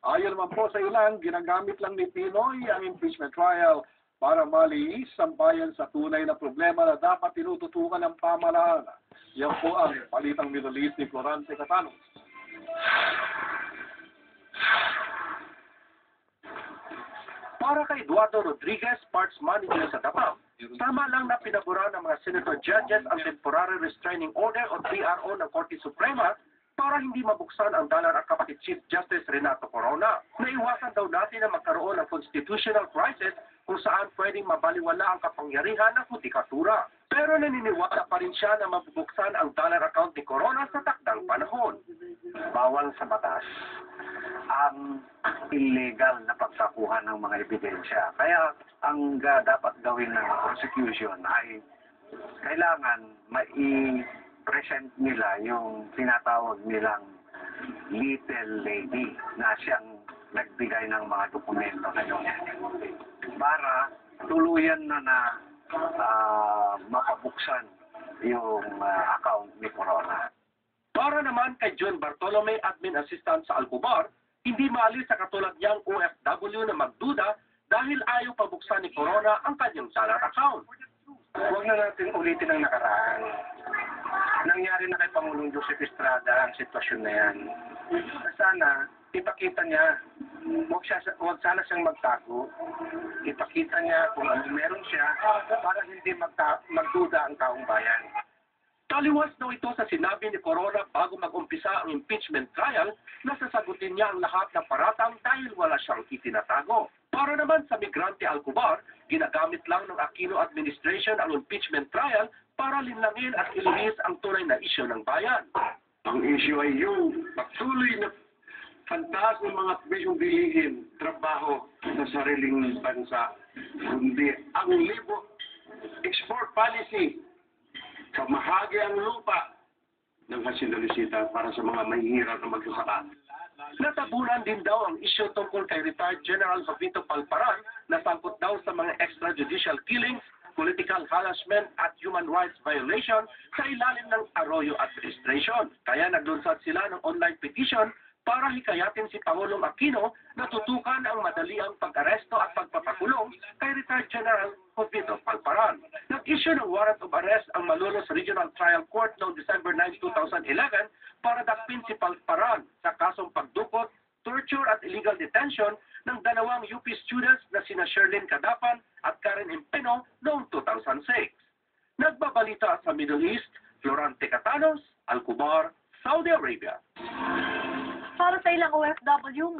Ayon naman po sa ilan, ginagamit lang ni Pinoy ang impeachment trial para maliis ang bayan sa tunay na problema na dapat tinututukan ng pamahalaan. Yan po ang palitang Middle East ni Florante Catanos. Para kay Eduardo Rodriguez, parts manager sa Davao, tama lang na pinabura ng mga senator judges ang Temporary Restraining Order o TRO ng Korte Suprema para hindi mabuksan ang dalar at kapatid Chief Justice Renato Corona. Naiwasan daw natin na magkaroon ng constitutional crisis kung saan pwedeng mabaliwala ang kapangyarihan ng judikatura. Pero naniniwala pa rin siya na mabubuksan ang dollar account ni Corona sa takdang panahon. Bawal sa batas ang illegal na pagkakuha ng mga ebidensya. Kaya ang dapat gawin ng prosecution ay kailangan mai-present nila yung tinatawag nilang little lady na siyang nagbigay ng mga dokumento na yun para tuluyan na mapabuksan yung account ni Corona. Para naman kay John Bartolome, admin assistant sa Alcobar, hindi maalis sa katulad niyang OFW na magduda dahil ayaw pabuksan ni Corona ang kanyang dollar account. Huwag na natin ulitin ang nakaraan. Nangyari na kay Pangulong Joseph Estrada ang sitwasyon na yan. Sana, ipakita niya, huwag sana siyang magtago. Ipakita niya kung ano meron siya para hindi magduda ang taong bayan. Taliwas daw ito sa sinabi ni Corona bago mag-umpisa ang impeachment trial na sasagutin niya ang lahat ng paratang dahil wala siyang itinatago. Para naman sa Migrante Alcobar, ginagamit lang ng Aquino administration ang impeachment trial para linlangin at iluhis ang tunay na isyu ng bayan. Ang issue ay yung patuloy na pantaas ng mga bisyong bilihin, trabaho sa sariling bansa, kundi ang export policy, kamahagi ang lupa ng Hacienda para sa mga mahihirap na magsasaka. Natabunan din daw ang isyu tungkol kay retired General Jovito Palparan na sangkot daw sa mga extrajudicial killings, political harassment at human rights violation sa ilalim ng Arroyo administration. Kaya naglunsad sila ng online petition para hikayatin si Pangulong Aquino na tutukan ang madaliang pag-aresto at pagpapakulong kay retired General Jovito Palparan. Nag-issue ng warrant of arrest ang Malolos Regional Trial Court noong December 9, 2011 para dakpin si Palparan sa kasong pagdukot, torture at illegal detention ng dalawang UP students na sina Sherlyn Cadapan at Karen Impeno noong 2006. Nagbabalita sa Middle East, Florante Catanos, Alcobar, Saudi Arabia. Para sa ilang OFW,